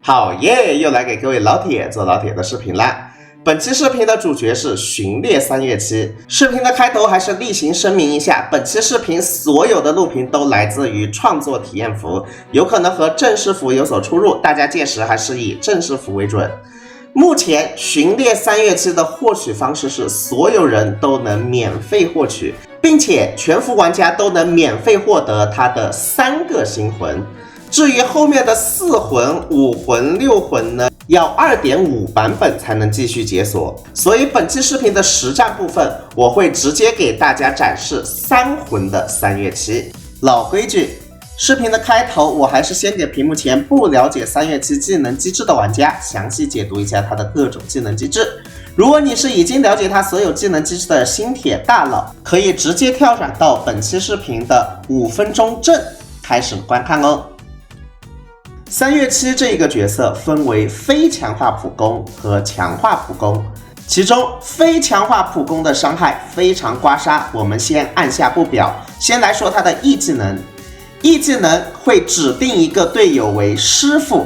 好耶，又来给各位老铁做老铁的视频啦。本期视频的主角是寻猎三月期。视频的开头还是例行声明一下，本期视频所有的录屏都来自于创作体验服，有可能和正式服有所出入，大家届时还是以正式服为准。目前寻猎三月期的获取方式是所有人都能免费获取，并且全服玩家都能免费获得它的3个新魂。至于后面的4魂、5魂、6魂呢，要 2.5 版本才能继续解锁。所以本期视频的实战部分，我会直接给大家展示3魂的三月期。老规矩，视频的开头我还是先给屏幕前不了解三月期技能机制的玩家详细解读一下它的各种技能机制。如果你是已经了解它所有技能机制的新铁大佬，可以直接跳转到本期视频的5分钟正开始观看哦。三月期这一个角色分为非强化普攻和强化普攻，其中非强化普攻的伤害非常刮痧，我们先按下不表。先来说它的 E 技能，E 技能会指定一个队友为师傅，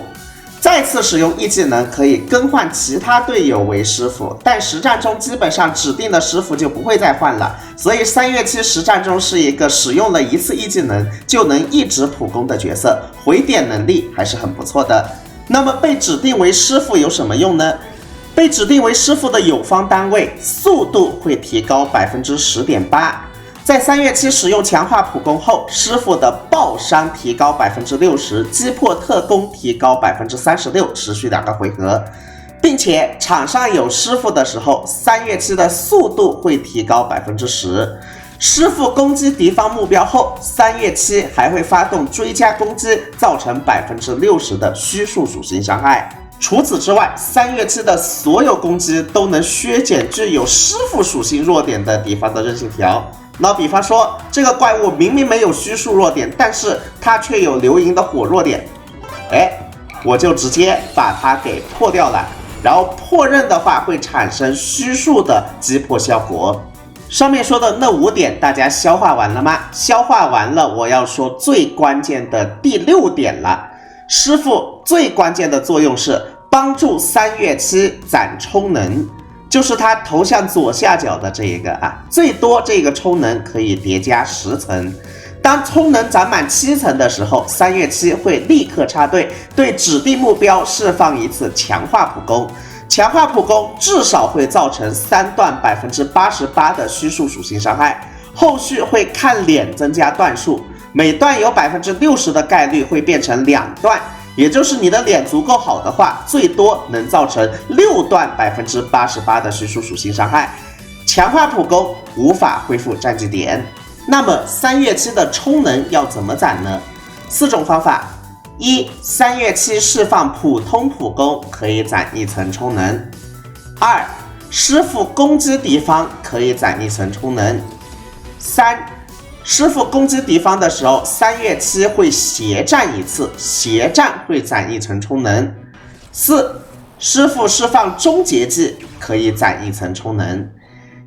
再次使用 E 技能可以更换其他队友为师傅，但实战中基本上指定的师傅就不会再换了，所以三月期实战中是一个使用了一次 E 技能就能一直普攻的角色，回点能力还是很不错的。那么被指定为师傅有什么用呢？被指定为师傅的友方单位速度会提高 10.8%。在三月期使用强化普攻后，师傅的爆伤提高 60%， 击破特攻提高 36%， 持续2个回合，并且场上有师傅的时候，三月期的速度会提高 10%。师傅攻击敌方目标后，三月期还会发动追加攻击，造成 60% 的虚数属性伤害。除此之外，三月期的所有攻击都能削减具有师傅属性弱点的敌方的韧性条。那比方说，这个怪物明明没有虚数弱点，但是它却有流萤的火弱点，我就直接把它给破掉了。然后破刃的话会产生虚数的击破效果。上面说的那5点大家消化完了吗？消化完了，我要说最关键的第6点了。师傅最关键的作用是帮助三月期攒充能，就是它头像左下角的这一个最多这个充能可以叠加10层。当充能攒满7层的时候，三月期会立刻插队，对指定目标释放一次强化普攻。强化普攻至少会造成3段 88% 的虚数属性伤害，后续会看脸增加段数，每段有 60% 的概率会变成2段，也就是你的脸足够好的话，最多能造成6段 88% 的虚数属性伤害。强化普攻无法恢复战绩点。那么三月期的充能要怎么攒呢？4种方法。1. 三月期释放普通普攻可以攒1层充能。2. 师傅攻击敌方可以攒1层充能。3. 师傅攻击敌方的时候，三月期会斜战1次，斜战会攒1层充能。4. 师傅释放终结技可以攒1层充能。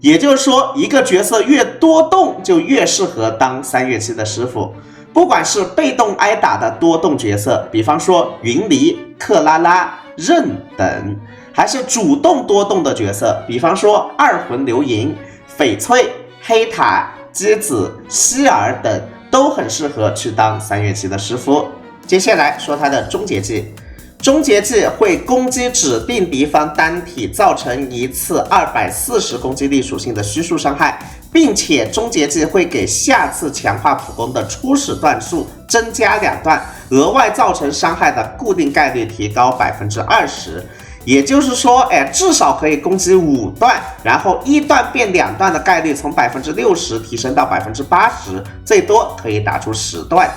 也就是说，一个角色越多动就越适合当三月期的师傅。不管是被动挨打的多动角色，比方说云离、克拉拉、刃等，还是主动多动的角色，比方说2魂流萤、翡翠、黑塔、姬子、希尔等，都很适合去当三月期的师傅。接下来说它的终结技。终结技会攻击指定敌方单体，造成一次240攻击力属性的虚数伤害，并且终结技会给下次强化普攻的初始段数增加2段，额外造成伤害的固定概率提高 20%。也就是说，至少可以攻击5段，然后1段变2段的概率从 60% 提升到 80%， 最多可以打出10段。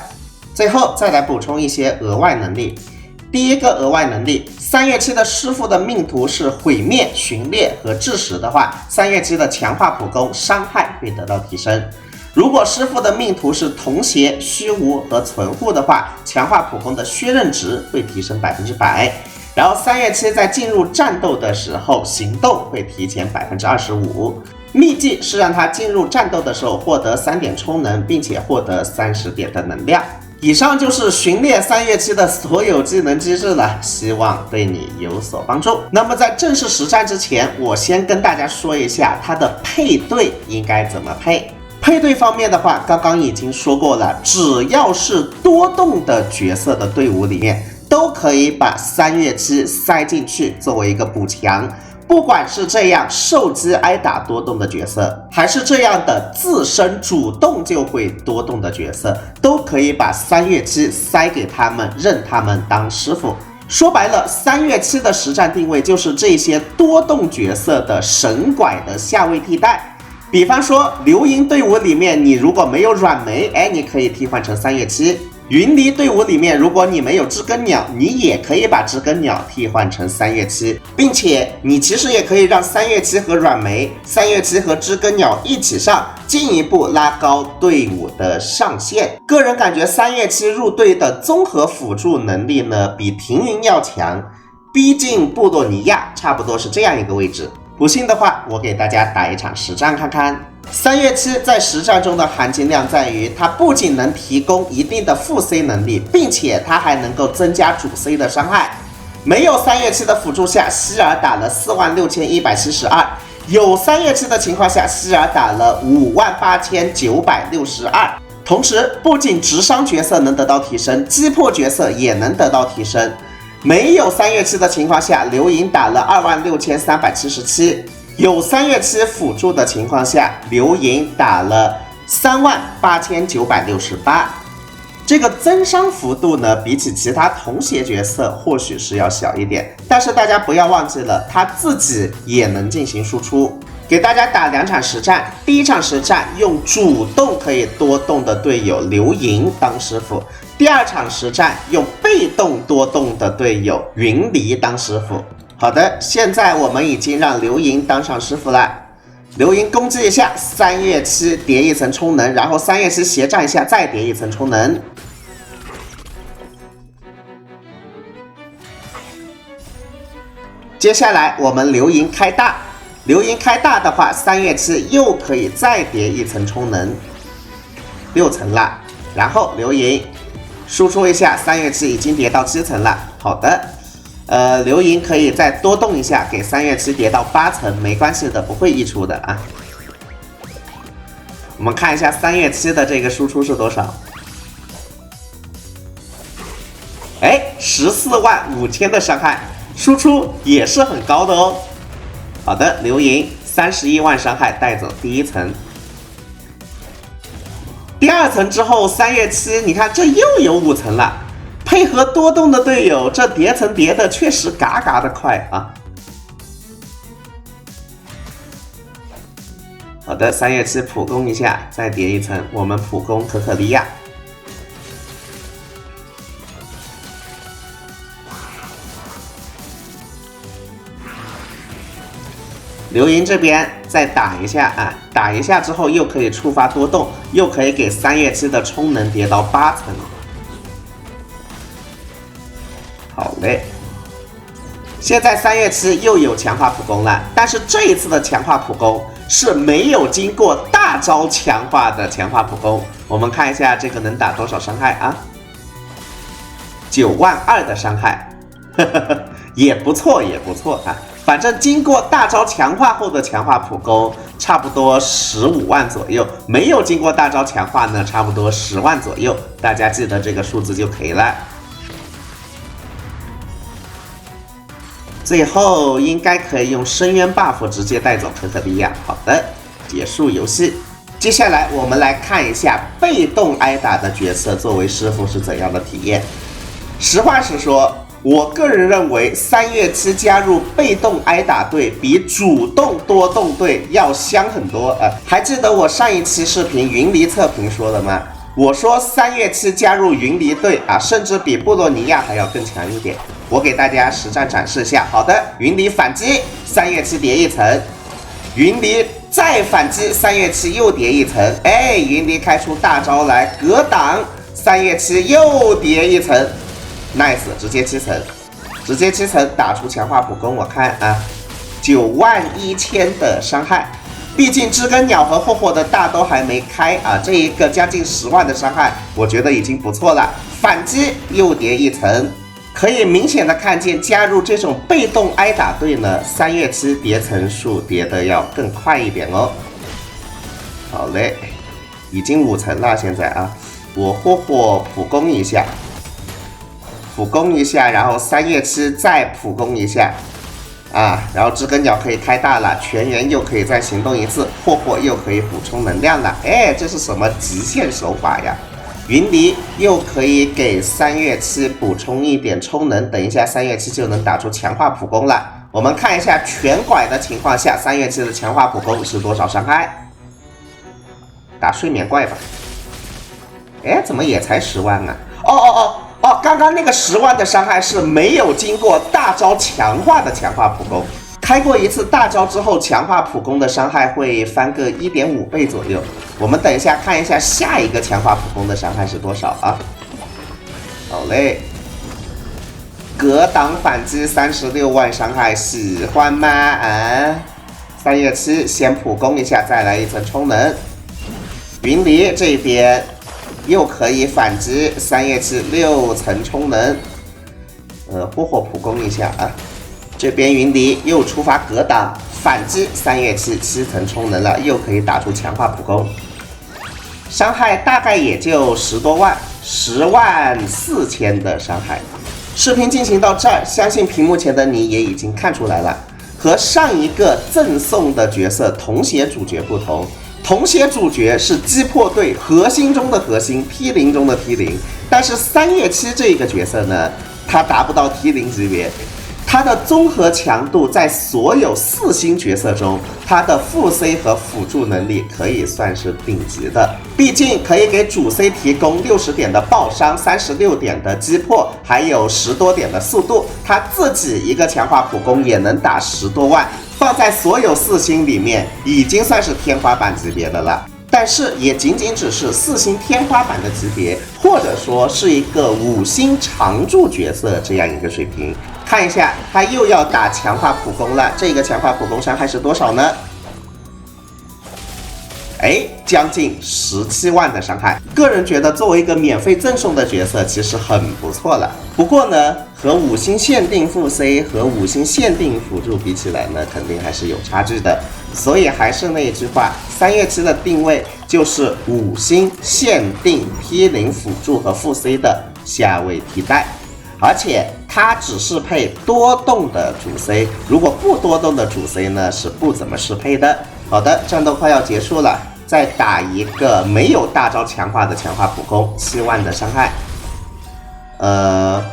最后再来补充一些额外能力。第一个额外能力，三月期的师傅的命图是毁灭、寻猎和致食的话，三月期的强化普攻伤害会得到提升。如果师傅的命图是童鞋、虚无和存护的话，强化普攻的削刃值会提升100%。然后三月期在进入战斗的时候，行动会提前 25%。秘技是让他进入战斗的时候获得3点充能，并且获得30点的能量。以上就是寻猎3月期的所有技能机制了，希望对你有所帮助。那么在正式实战之前，我先跟大家说一下它的配对应该怎么配。配对方面的话，刚刚已经说过了，只要是多动的角色的队伍里面，都可以把3月期塞进去作为一个补强。不管是这样受击挨打多动的角色，还是这样的自身主动就会多动的角色，都可以把3月期塞给他们，认他们当师傅。说白了，3月期的实战定位就是这些多动角色的神拐的下位替代。比方说流萤队伍里面，你如果没有软梅，你可以替换成3月期。云离队伍里面，如果你没有知更鸟，你也可以把知更鸟替换成3月期，并且你其实也可以让3月期和软梅、3月期和知更鸟一起上，进一步拉高队伍的上限。个人感觉3月期入队的综合辅助能力呢，比停云要强，逼近布洛尼亚，差不多是这样一个位置。不信的话，我给大家打一场实战看看。3月期在实战中的含金量在于，它不仅能提供一定的副 C 能力，并且它还能够增加主 C 的伤害。没有3月期的辅助下，希尔打了46172，有3月期的情况下，希尔打了58962。同时，不仅直伤角色能得到提升，击破角色也能得到提升。没有3月期的情况下，流萤打了26377。有3月期辅助的情况下，流萤打了38968。这个增伤幅度呢，比起其他同血角色或许是要小一点，但是大家不要忘记了，他自己也能进行输出。给大家打2场实战，第一场实战用主动可以多动的队友流萤当师傅，第2场实战用被动多动的队友云离当师傅。好的，现在我们已经让流萤当上师傅了。流萤攻击一下，3月期叠一层充能，然后3月期斜站一下，再叠一层充能。接下来我们流萤开大，流萤开大的话，3月期又可以再叠一层充能，6层了。然后流萤输出一下，3月期已经叠到7层了。好的。流萤可以再多动一下，给3月期叠到8层，没关系的，不会溢出的啊。我们看一下3月期的这个输出是多少？145000的伤害，输出也是很高的哦。好的，流萤31万伤害带走第1层，第2层之后3月期，你看这又有5层了。配合多动的队友，这叠层叠的确实嘎嘎的快啊！好的，3月期普攻一下，再叠一层，我们普攻可可利亚。流萤这边再打一下啊，打一下之后又可以触发多动，又可以给3月期的充能叠到8层。好嘞，现在3月期又有强化普攻了，但是这一次的强化普攻是没有经过大招强化的强化普攻。我们看一下这个能打多少伤害啊？92000的伤害，也不错，也不错啊。反正经过大招强化后的强化普攻，差不多15万左右；没有经过大招强化呢，差不多10万左右。大家记得这个数字就可以了。最后应该可以用深渊 buff 直接带走可可利亚。好的，结束游戏。接下来我们来看一下被动挨打的角色作为师傅是怎样的体验。实话实说，我个人认为3月期加入被动挨打队比主动多动队要香很多。还记得我上一期视频云离测评说的吗？我说3月期加入云离队啊，甚至比布洛尼亚还要更强一点。我给大家实战展示一下。好的，云离反击，3月期叠一层，云离再反击，3月期又叠一层，云离开出大招来格挡，3月期又叠一层 ，nice， 直接7层，直接7层打出强化普攻。我看啊，91000的伤害，毕竟知更鸟和霍霍的大都还没开啊，这一个将近10万的伤害，我觉得已经不错了。反击又叠一层，可以明显的看见加入这种被动挨打队呢，3月期叠层数叠的要更快一点哦。好嘞，已经5层了，现在啊，我霍霍普攻一下，然后3月期再普攻一下。啊，然后知更鸟可以开大了，全员又可以再行动一次，霍霍又可以补充能量了。哎，这是什么极限手法呀？云离又可以给3月期补充一点充能，等一下3月期就能打出强化普攻了。我们看一下全拐的情况下，3月期的强化普攻是多少伤害？打睡眠怪吧。哎，怎么也才10万啊？哦，刚刚那个10万的伤害是没有经过大招强化的强化普攻，开过一次大招之后，强化普攻的伤害会翻个1.5倍左右。我们等一下看一下下一个强化普攻的伤害是多少啊？好嘞，格挡反击36万伤害，喜欢吗？啊，3月期先普攻一下，再来一层充能。云离这边。又可以反击3月期6层充能，霍霍普攻一下啊！这边云离又触发格挡反击3月期7层充能了，又可以打出强化普攻，伤害大概也就10多万，10万4千的伤害。视频进行到这儿，相信屏幕前的你也已经看出来了，和上一个赠送的角色同血主角不同。同血主角是击破队核心中的核心，T0中的T0，但是3月期这个角色呢，他达不到T0级别，他的综合强度在所有4星角色中，他的副 C 和辅助能力可以算是顶级的，毕竟可以给主 C 提供60点的爆伤、36点的击破，还有10多点的速度，他自己一个强化普攻也能打10多万。放在所有4星里面，已经算是天花板级别的了，但是也仅仅只是4星天花板的级别，或者说是一个5星常驻角色这样一个水平。看一下，他又要打强化普攻了，这个强化普攻伤害是多少呢？哎，将近17万的伤害。个人觉得作为一个免费赠送的角色，其实很不错了。不过呢，和5星限定副 C 和5星限定辅助比起来呢，肯定还是有差距的。所以还是那一句话，3月期的定位就是5星限定 T0 辅助和副 C 的下位替代，而且它只适配多动的主 C， 如果不多动的主 C 呢，是不怎么适配的。好的，战斗快要结束了，再打一个没有大招强化的强化普攻，7万的伤害。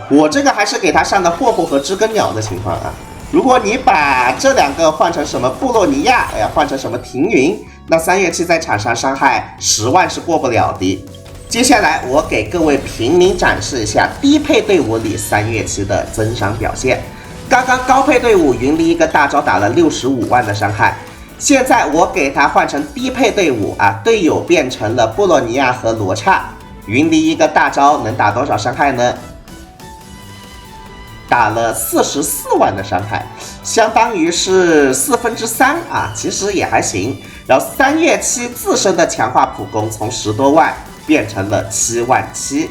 我这个还是给他上的霍霍和知更鸟的情况啊。如果你把这2个换成什么布洛尼亚，换成什么停云，那3月期在场上伤害10万是过不了的。接下来我给各位平民展示一下低配队伍里3月期的增伤表现。刚刚高配队伍云离一个大招打了65万的伤害，现在我给他换成低配队伍啊，队友变成了布洛尼亚和罗刹，云离一个大招能打多少伤害呢？打了44万的伤害，相当于是3/4啊，其实也还行。然后3月期自身的强化普攻从10多万变成了7万7。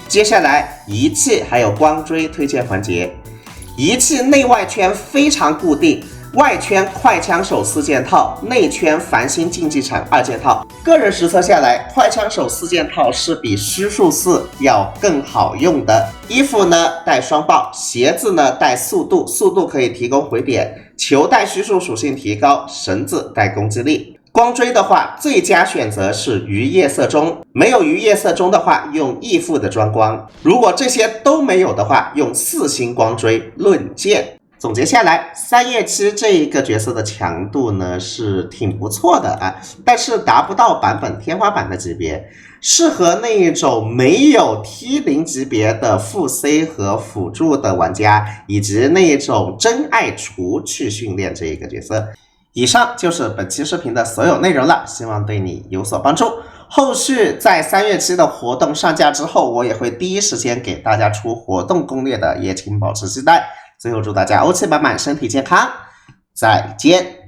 接下来仪器还有光锥推荐环节，仪器内外圈非常固定。外圈快枪手4件套，内圈繁星竞技场2件套。个人实测下来，快枪手4件套是比虚数4要更好用的。衣服呢带双爆，鞋子呢带速度，速度可以提供回点，球带虚数属性提高，绳子带攻击力。光锥的话，最佳选择是于夜色中，没有于夜色中的话，用义父的装光。如果这些都没有的话，用4星光锥论剑。总结下来，3月期这一个角色的强度呢是挺不错的啊，但是达不到版本天花板的级别，适合那一种没有 T0 级别的副 C 和辅助的玩家，以及那一种真爱厨去训练这一个角色。以上就是本期视频的所有内容了，希望对你有所帮助。后续在3月期的活动上架之后，我也会第一时间给大家出活动攻略的，也请保持期待。最后祝大家欧气满满，身体健康，再见。